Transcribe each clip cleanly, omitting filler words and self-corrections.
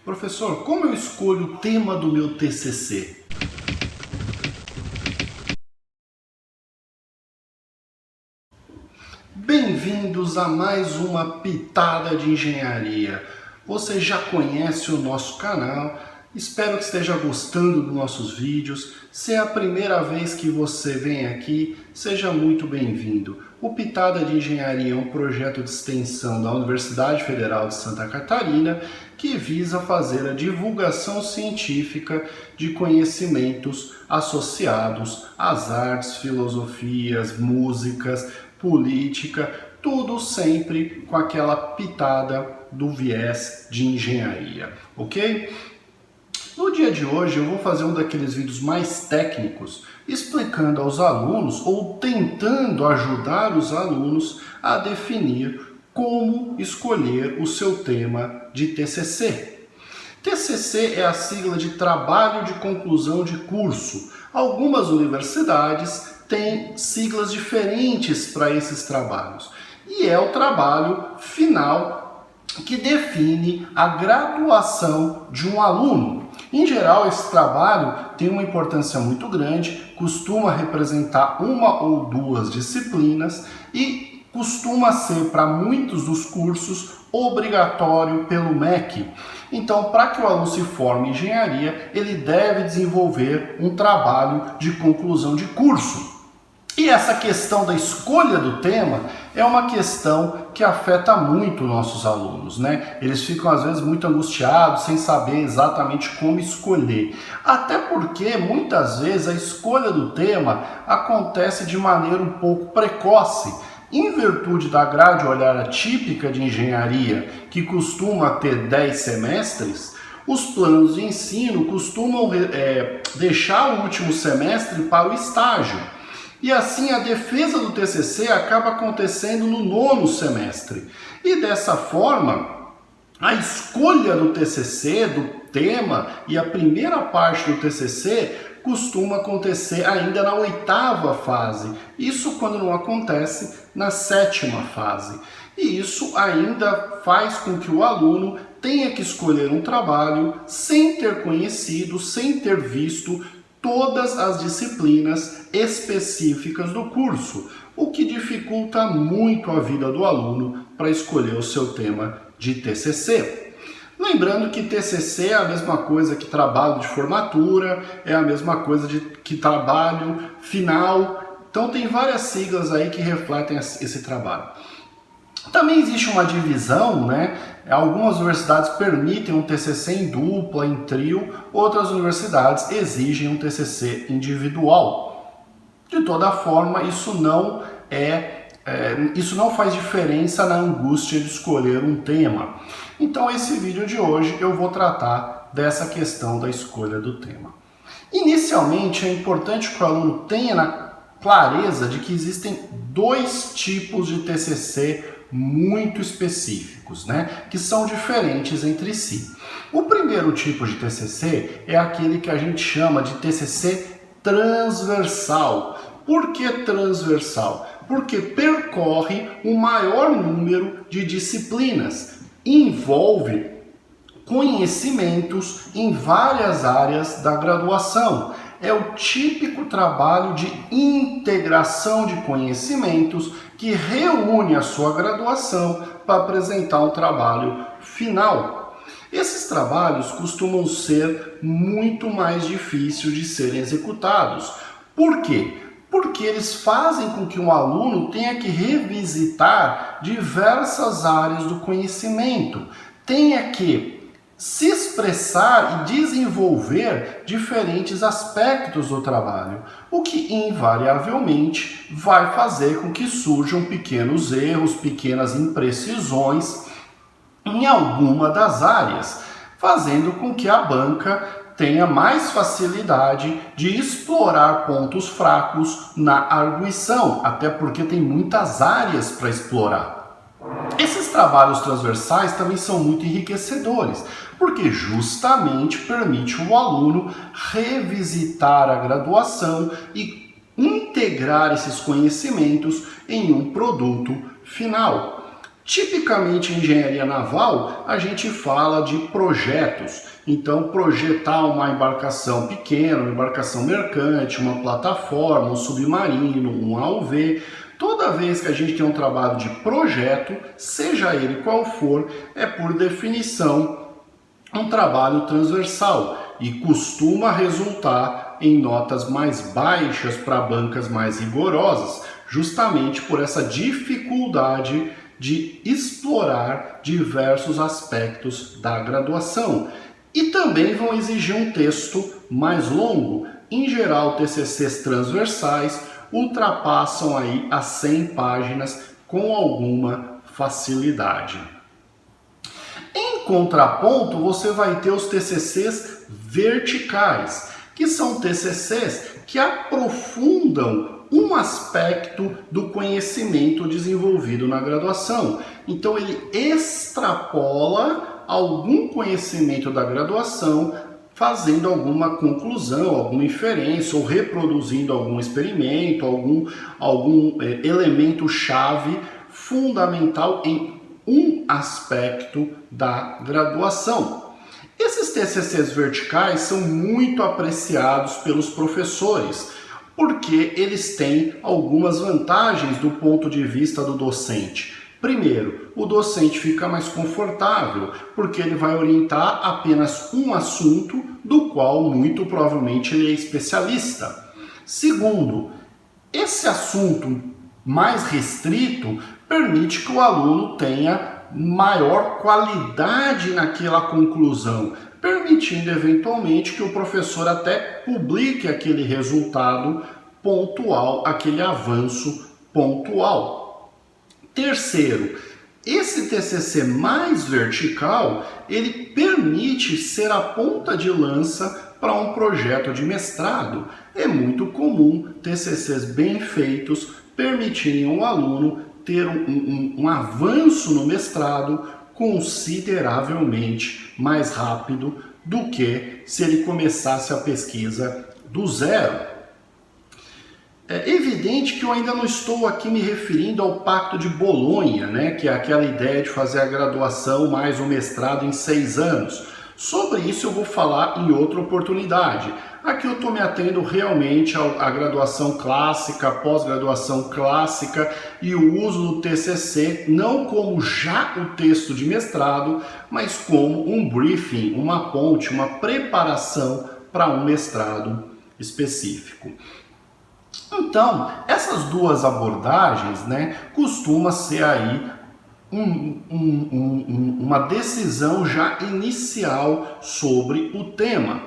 Professor, como eu escolho o tema do meu TCC? Bem-vindos a mais uma pitada de engenharia. Você já conhece o nosso canal? Espero que esteja gostando dos nossos vídeos. Se é a primeira vez que você vem aqui, seja muito bem-vindo. O Pitada de Engenharia é um projeto de extensão da Universidade Federal de Santa Catarina que visa fazer a divulgação científica de conhecimentos associados às artes, filosofias, músicas, política, tudo sempre com aquela pitada do viés de engenharia, ok? No dia de hoje eu vou fazer um daqueles vídeos mais técnicos, explicando aos alunos ou tentando ajudar os alunos a definir como escolher o seu tema de TCC. TCC é a sigla de Trabalho de Conclusão de Curso. Algumas universidades têm siglas diferentes para esses trabalhos. E é o trabalho final que define a graduação de um aluno. Em geral, esse trabalho tem uma importância muito grande, costuma representar uma ou duas disciplinas e costuma ser, para muitos dos cursos, obrigatório pelo MEC. Então, para que o aluno se forme em engenharia, ele deve desenvolver um trabalho de conclusão de curso. E essa questão da escolha do tema é uma questão que afeta muito nossos alunos, né? Eles ficam às vezes muito angustiados, sem saber exatamente como escolher. Até porque muitas vezes a escolha do tema acontece de maneira um pouco precoce. Em virtude da grade horária típica de engenharia, que costuma ter 10 semestres, os planos de ensino costumam deixar o último semestre para o estágio. E assim a defesa do TCC acaba acontecendo no 9º semestre. E dessa forma, a escolha do TCC, do tema e a primeira parte do TCC costuma acontecer ainda na 8ª fase. Isso quando não acontece na 7ª fase. E isso ainda faz com que o aluno tenha que escolher um trabalho sem ter conhecido, sem ter visto todas as disciplinas específicas do curso, o que dificulta muito a vida do aluno para escolher o seu tema de TCC. Lembrando que TCC é a mesma coisa que trabalho de formatura, é a mesma coisa que trabalho final, então tem várias siglas aí que refletem esse trabalho. Também existe uma divisão, né? Algumas universidades permitem um TCC em dupla, em trio, outras universidades exigem um TCC individual. De toda forma, isso não faz diferença na angústia de escolher um tema. Então, esse vídeo de hoje eu vou tratar dessa questão da escolha do tema. Inicialmente, é importante que o aluno tenha clareza de que existem dois tipos de TCC muito específicos, né, que são diferentes entre si. O primeiro tipo de TCC é aquele que a gente chama de TCC transversal. Por que transversal? Porque percorre o maior número de disciplinas, envolve conhecimentos em várias áreas da graduação. É o típico trabalho de integração de conhecimentos que reúne a sua graduação para apresentar um trabalho final. Esses trabalhos costumam ser muito mais difíceis de serem executados. Por quê? Porque eles fazem com que um aluno tenha que revisitar diversas áreas do conhecimento, tenha que se expressar e desenvolver diferentes aspectos do trabalho, o que invariavelmente vai fazer com que surjam pequenos erros, pequenas imprecisões em alguma das áreas, fazendo com que a banca tenha mais facilidade de explorar pontos fracos na arguição, até porque tem muitas áreas para explorar. Esses trabalhos transversais também são muito enriquecedores, porque justamente permite o aluno revisitar a graduação e integrar esses conhecimentos em um produto final. Tipicamente em engenharia naval, a gente fala de projetos. Então, projetar uma embarcação pequena, uma embarcação mercante, uma plataforma, um submarino, um AUV. Toda vez que a gente tem um trabalho de projeto, seja ele qual for, é por definição um trabalho transversal e costuma resultar em notas mais baixas para bancas mais rigorosas, justamente por essa dificuldade de explorar diversos aspectos da graduação. E também vão exigir um texto mais longo. Em geral, TCCs transversais ultrapassam aí as 100 páginas com alguma facilidade. Em contraponto, você vai ter os TCCs verticais, que são TCCs que aprofundam um aspecto do conhecimento desenvolvido na graduação. Então ele extrapola algum conhecimento da graduação, fazendo alguma conclusão, alguma inferência, ou reproduzindo algum experimento, algum elemento chave fundamental em um aspecto da graduação. Esses TCCs verticais são muito apreciados pelos professores, porque eles têm algumas vantagens do ponto de vista do docente. Primeiro, o docente fica mais confortável, porque ele vai orientar apenas um assunto do qual muito provavelmente ele é especialista. Segundo, esse assunto mais restrito permite que o aluno tenha maior qualidade naquela conclusão, permitindo eventualmente que o professor até publique aquele resultado pontual, aquele avanço pontual. Terceiro, esse TCC mais vertical, ele permite ser a ponta de lança para um projeto de mestrado. É muito comum TCCs bem feitos permitirem ao aluno ter um avanço no mestrado consideravelmente mais rápido do que se ele começasse a pesquisa do zero. É evidente que eu ainda não estou aqui me referindo ao Pacto de Bolonha, né, que é aquela ideia de fazer a graduação mais o mestrado em 6 anos. Sobre isso eu vou falar em outra oportunidade. Aqui eu estou me atendo realmente à graduação clássica, pós-graduação clássica e o uso do TCC não como já o texto de mestrado, mas como um briefing, uma ponte, uma preparação para um mestrado específico. Então, essas duas abordagens, né, costuma ser aí uma decisão já inicial sobre o tema.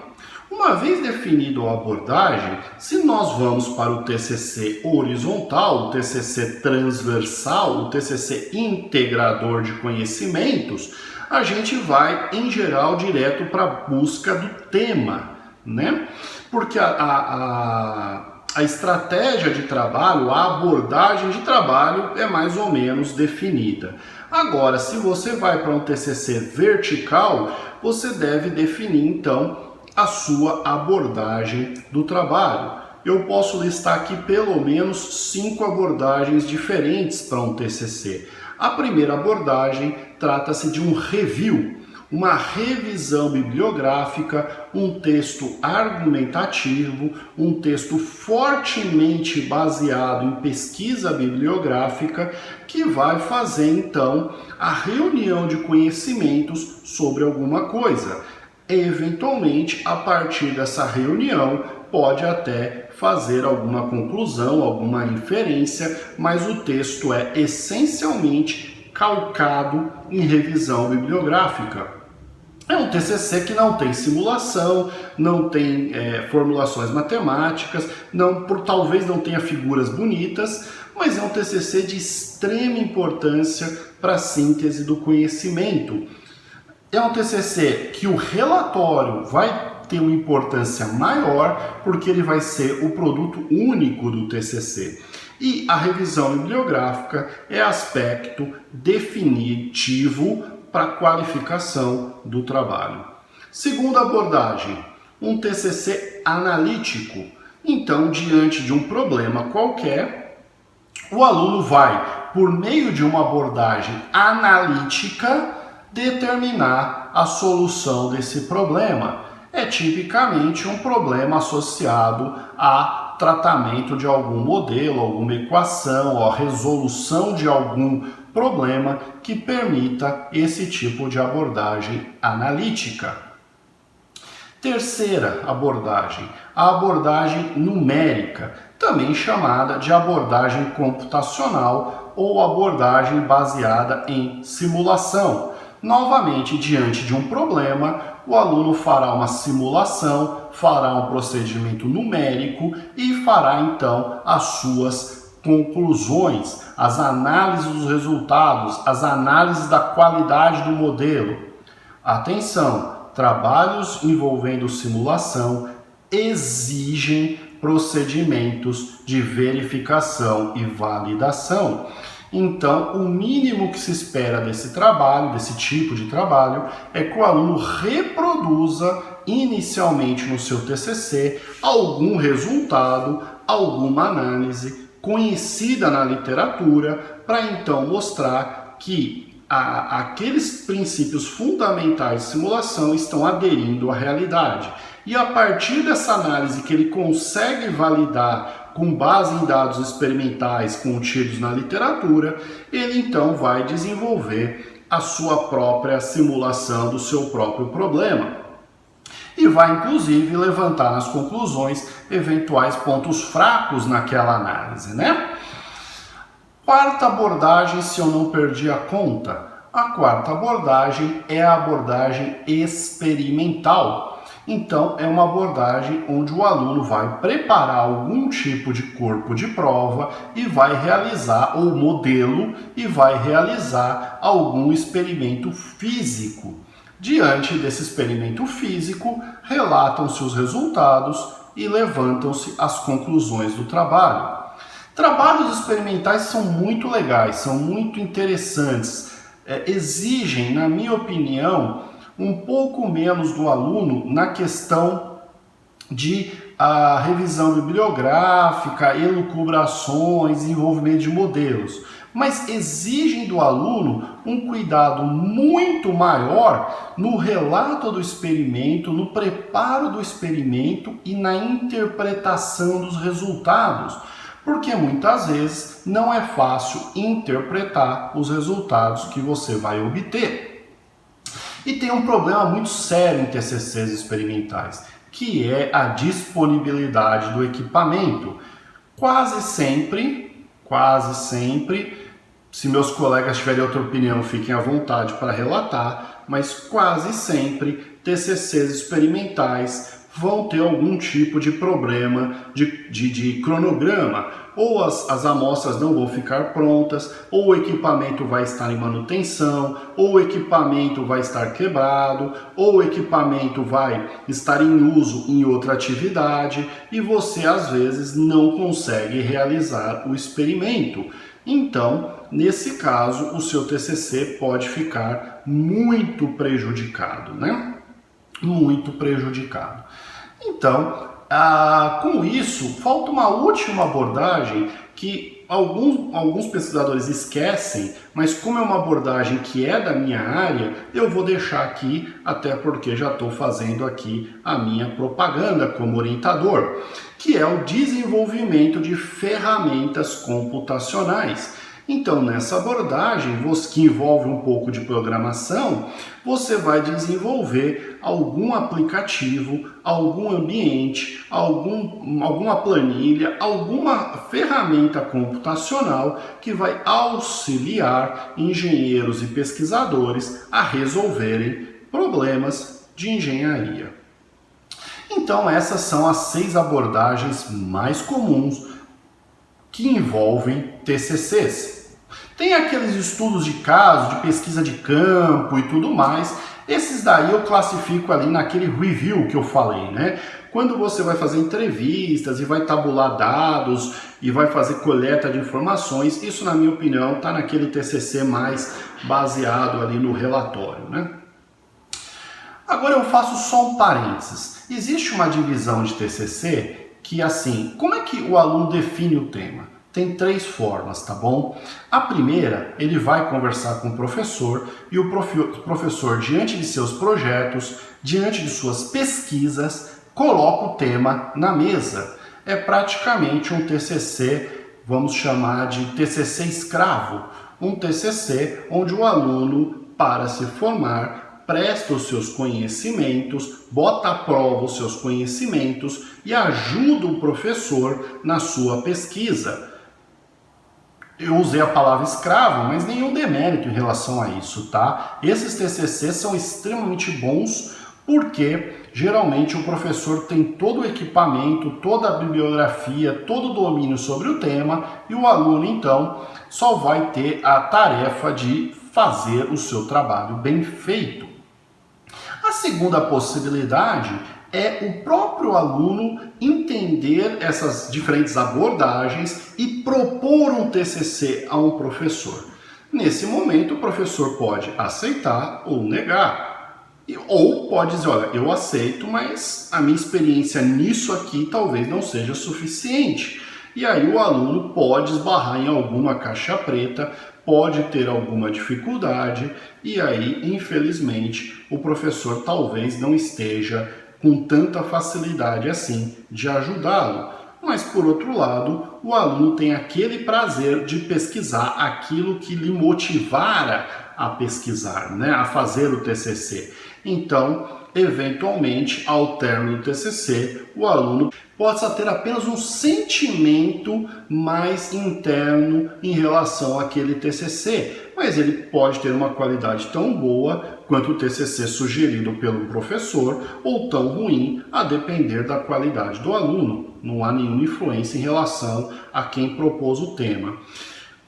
Uma vez definida a abordagem, se nós vamos para o TCC horizontal, o TCC transversal, o TCC integrador de conhecimentos, a gente vai, em geral, direto para a busca do tema, né? Porque a estratégia de trabalho, a abordagem de trabalho é mais ou menos definida. Agora, se você vai para um TCC vertical, você deve definir, então, a sua abordagem do trabalho. Eu posso listar aqui pelo menos 5 abordagens diferentes para um TCC. A primeira abordagem trata-se de um review, uma revisão bibliográfica, um texto argumentativo, um texto fortemente baseado em pesquisa bibliográfica que vai fazer então a reunião de conhecimentos sobre alguma coisa. Eventualmente, a partir dessa reunião, pode até fazer alguma conclusão, alguma inferência, mas o texto é essencialmente calcado em revisão bibliográfica. É um TCC que não tem simulação, não tem formulações matemáticas, talvez não tenha figuras bonitas, mas é um TCC de extrema importância para a síntese do conhecimento. É um TCC que o relatório vai ter uma importância maior porque ele vai ser o produto único do TCC. E a revisão bibliográfica é aspecto definitivo para a qualificação do trabalho. Segunda abordagem, um TCC analítico. Então, diante de um problema qualquer, o aluno vai, por meio de uma abordagem analítica, determinar a solução desse problema. É tipicamente um problema associado a tratamento de algum modelo, alguma equação, ou a resolução de algum problema que permita esse tipo de abordagem analítica. Terceira abordagem, a abordagem numérica, também chamada de abordagem computacional ou abordagem baseada em simulação. Novamente, diante de um problema, o aluno fará uma simulação, fará um procedimento numérico e fará então as suas conclusões, as análises dos resultados, as análises da qualidade do modelo. Atenção, trabalhos envolvendo simulação exigem procedimentos de verificação e validação. Então, o mínimo que se espera desse trabalho, desse tipo de trabalho, é que o aluno reproduza inicialmente no seu TCC algum resultado, alguma análise conhecida na literatura, para então mostrar que aqueles princípios fundamentais de simulação estão aderindo à realidade. E a partir dessa análise que ele consegue validar com base em dados experimentais contidos na literatura, ele então vai desenvolver a sua própria simulação do seu próprio problema. E vai inclusive levantar nas conclusões eventuais pontos fracos naquela análise, né? Quarta abordagem, se eu não perdi a conta, a quarta abordagem é a abordagem experimental. Então, é uma abordagem onde o aluno vai preparar algum tipo de corpo de prova e vai realizar, ou modelo, e vai realizar algum experimento físico. Diante desse experimento físico, relatam-se os resultados e levantam-se as conclusões do trabalho. Trabalhos experimentais são muito legais, são muito interessantes, exigem, na minha opinião, um pouco menos do aluno na questão de revisão bibliográfica, elucubrações, envolvimento de modelos, mas exigem do aluno um cuidado muito maior no relato do experimento, no preparo do experimento e na interpretação dos resultados. Porque muitas vezes não é fácil interpretar os resultados que você vai obter. E tem um problema muito sério em TCCs experimentais, que é a disponibilidade do equipamento. Quase sempre, se meus colegas tiverem outra opinião, fiquem à vontade para relatar, mas quase sempre TCCs experimentais vão ter algum tipo de problema de cronograma, ou as amostras não vão ficar prontas, ou o equipamento vai estar em manutenção, ou o equipamento vai estar quebrado, ou o equipamento vai estar em uso em outra atividade, e você às vezes não consegue realizar o experimento. Então, nesse caso, o seu TCC pode ficar muito prejudicado, né? Muito prejudicado. Então, com isso, falta uma última abordagem que alguns pesquisadores esquecem, mas como é uma abordagem que é da minha área, eu vou deixar aqui, até porque já estou fazendo aqui a minha propaganda como orientador, que é o desenvolvimento de ferramentas computacionais. Então, nessa abordagem, que envolve um pouco de programação, você vai desenvolver algum aplicativo, algum ambiente, alguma planilha, alguma ferramenta computacional que vai auxiliar engenheiros e pesquisadores a resolverem problemas de engenharia. Então, essas são as 6 abordagens mais comuns que envolvem TCCs. Tem aqueles estudos de caso, de pesquisa de campo e tudo mais. Esses daí eu classifico ali naquele review que eu falei, né? Quando você vai fazer entrevistas e vai tabular dados e vai fazer coleta de informações, isso, na minha opinião, está naquele TCC mais baseado ali no relatório, né? Agora eu faço só um parênteses. Existe uma divisão de TCC que, assim, como é que o aluno define o tema? tem 3 formas, tá bom? A primeira, ele vai conversar com o professor e o professor, diante de seus projetos, diante de suas pesquisas, coloca o tema na mesa. É praticamente um TCC, vamos chamar de TCC escravo, um TCC onde o aluno, para se formar, presta os seus conhecimentos, bota à prova os seus conhecimentos e ajuda o professor na sua pesquisa. Eu usei a palavra escravo, mas nenhum demérito em relação a isso, tá? Esses TCCs são extremamente bons porque geralmente o professor tem todo o equipamento, toda a bibliografia, todo o domínio sobre o tema e o aluno então só vai ter a tarefa de fazer o seu trabalho bem feito. A segunda possibilidade é o próprio aluno entender essas diferentes abordagens e propor um TCC a um professor. Nesse momento, o professor pode aceitar ou negar. Ou pode dizer, olha, eu aceito, mas a minha experiência nisso aqui talvez não seja suficiente. E aí o aluno pode esbarrar em alguma caixa preta, pode ter alguma dificuldade, e aí, infelizmente, o professor talvez não esteja com tanta facilidade assim de ajudá-lo. Mas, por outro lado, o aluno tem aquele prazer de pesquisar aquilo que lhe motivara a pesquisar, né? A fazer o TCC. Então, eventualmente, ao término do TCC, o aluno possa ter apenas um sentimento mais interno em relação àquele TCC, mas ele pode ter uma qualidade tão boa quanto o TCC sugerido pelo professor ou tão ruim, a depender da qualidade do aluno. Não há nenhuma influência em relação a quem propôs o tema.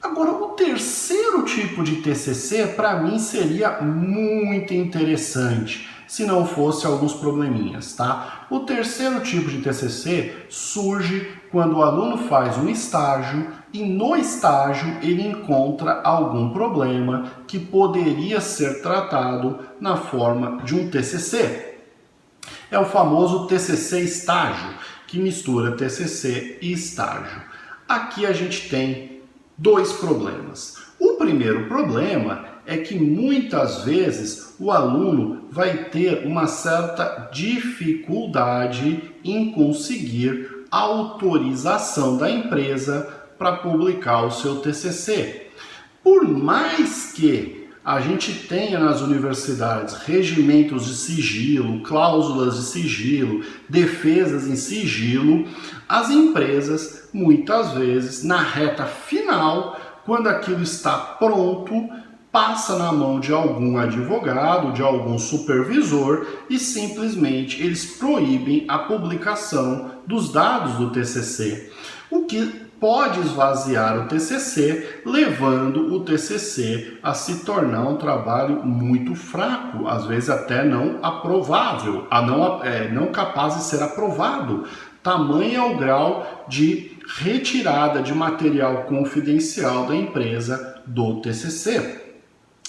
Agora, o terceiro tipo de TCC, para mim, seria muito interessante, se não fosse alguns probleminhas, tá? O terceiro tipo de TCC surge quando o aluno faz um estágio e no estágio ele encontra algum problema que poderia ser tratado na forma de um TCC. É o famoso TCC estágio, que mistura TCC e estágio. Aqui a gente tem 2 problemas. O primeiro problema é que muitas vezes o aluno vai ter uma certa dificuldade em conseguir autorização da empresa para publicar o seu TCC. Por mais que a gente tenha nas universidades regimentos de sigilo, cláusulas de sigilo, defesas em sigilo, as empresas, muitas vezes, na reta final, quando aquilo está pronto, passa na mão de algum advogado, de algum supervisor e simplesmente eles proíbem a publicação dos dados do TCC, o que pode esvaziar o TCC, levando o TCC a se tornar um trabalho muito fraco, às vezes até não aprovável, não capaz de ser aprovado. Tamanho é o grau de retirada de material confidencial da empresa do TCC.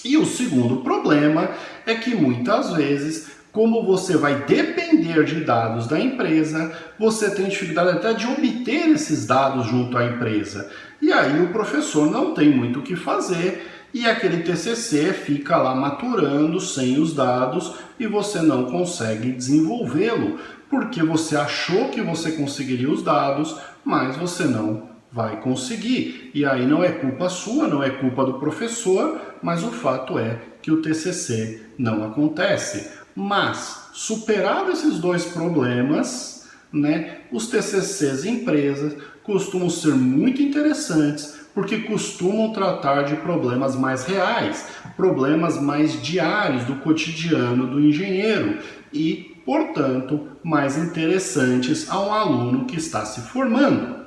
E o segundo problema é que muitas vezes, como você vai depender de dados da empresa, você tem dificuldade até de obter esses dados junto à empresa. E aí o professor não tem muito o que fazer e aquele TCC fica lá maturando sem os dados e você não consegue desenvolvê-lo, porque você achou que você conseguiria os dados, mas você não vai conseguir. E aí não é culpa sua, não é culpa do professor, mas o fato é que o TCC não acontece. Mas, superado esses 2 problemas, né, os TCCs empresas costumam ser muito interessantes porque costumam tratar de problemas mais reais, problemas mais diários do cotidiano do engenheiro e, portanto, mais interessantes a um aluno que está se formando.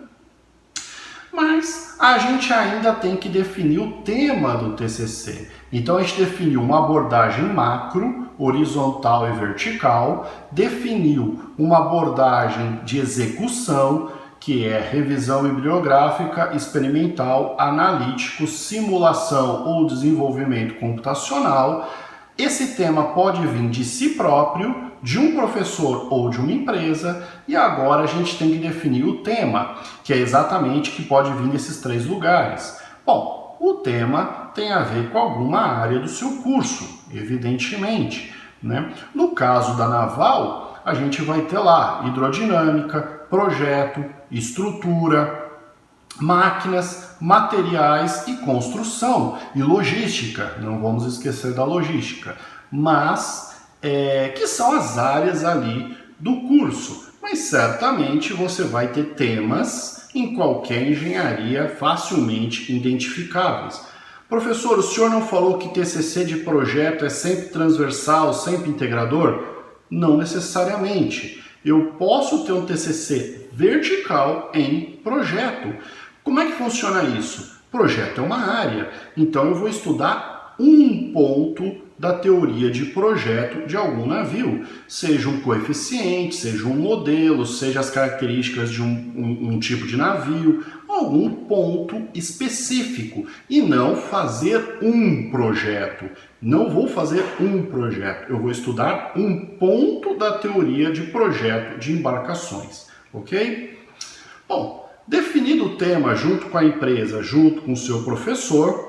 Mas a gente ainda tem que definir o tema do TCC. Então a gente definiu uma abordagem macro, horizontal e vertical, definiu uma abordagem de execução, que é revisão bibliográfica, experimental, analítico, simulação ou desenvolvimento computacional. Esse tema pode vir de si próprio, de um professor ou de uma empresa, e agora a gente tem que definir o tema, que é exatamente que pode vir desses 3 lugares. Bom, o tema tem a ver com alguma área do seu curso, evidentemente, né? No caso da naval, a gente vai ter lá hidrodinâmica, projeto, estrutura, máquinas, materiais e construção e logística, não vamos esquecer da logística, mas que são as áreas ali do curso. Mas certamente você vai ter temas em qualquer engenharia facilmente identificáveis. Professor, o senhor não falou que TCC de projeto é sempre transversal, sempre integrador? Não necessariamente. Eu posso ter um TCC vertical em projeto. Como é que funciona isso? Projeto é uma área, então eu vou estudar um ponto da teoria de projeto de algum navio, seja um coeficiente, seja um modelo, seja as características de um tipo de navio, algum ponto específico, e não fazer um projeto. Não vou fazer um projeto, eu vou estudar um ponto da teoria de projeto de embarcações, ok? Bom, definido o tema junto com a empresa, junto com o seu professor,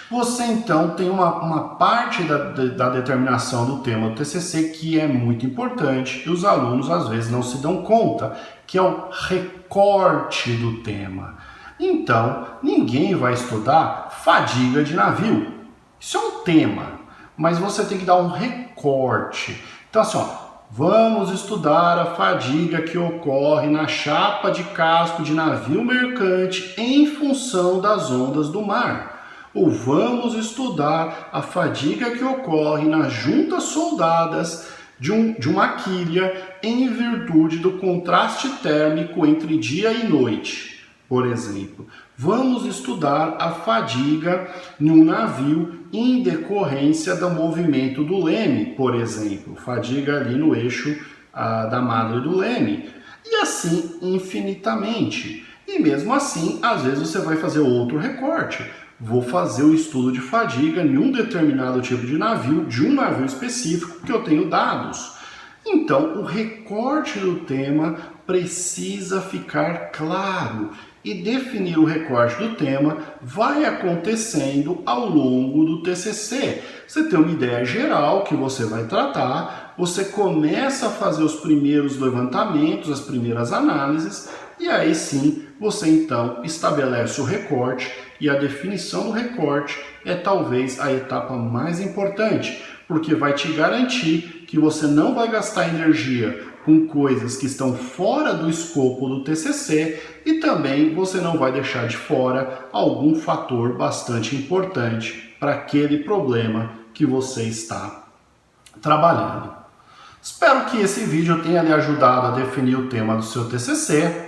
você então tem uma parte da determinação do tema do TCC que é muito importante e os alunos às vezes não se dão conta, que é o recorte do tema. Então, ninguém vai estudar fadiga de navio. Isso é um tema, mas você tem que dar um recorte. Então assim, ó, vamos estudar a fadiga que ocorre na chapa de casco de navio mercante em função das ondas do mar. Ou vamos estudar a fadiga que ocorre nas juntas soldadas de uma quilha em virtude do contraste térmico entre dia e noite, por exemplo. Vamos estudar a fadiga em um navio em decorrência do movimento do leme, por exemplo. Fadiga ali no eixo da madre do leme. E assim infinitamente. E mesmo assim, às vezes você vai fazer outro recorte. Vou fazer o estudo de fadiga em um determinado tipo de um navio específico, porque eu tenho dados. Então, o recorte do tema precisa ficar claro. E definir o recorte do tema vai acontecendo ao longo do TCC. Você tem uma ideia geral que você vai tratar, você começa a fazer os primeiros levantamentos, as primeiras análises, e aí sim você então estabelece o recorte, e a definição do recorte é talvez a etapa mais importante, porque vai te garantir que você não vai gastar energia com coisas que estão fora do escopo do TCC e também você não vai deixar de fora algum fator bastante importante para aquele problema que você está trabalhando. Espero que esse vídeo tenha lhe ajudado a definir o tema do seu TCC.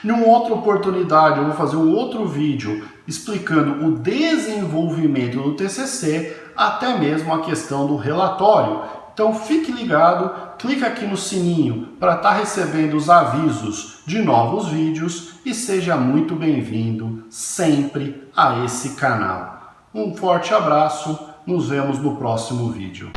Em uma outra oportunidade, eu vou fazer um outro vídeo explicando o desenvolvimento do TCC, até mesmo a questão do relatório. Então fique ligado, clica aqui no sininho para estar recebendo os avisos de novos vídeos e seja muito bem-vindo sempre a esse canal. Um forte abraço, nos vemos no próximo vídeo.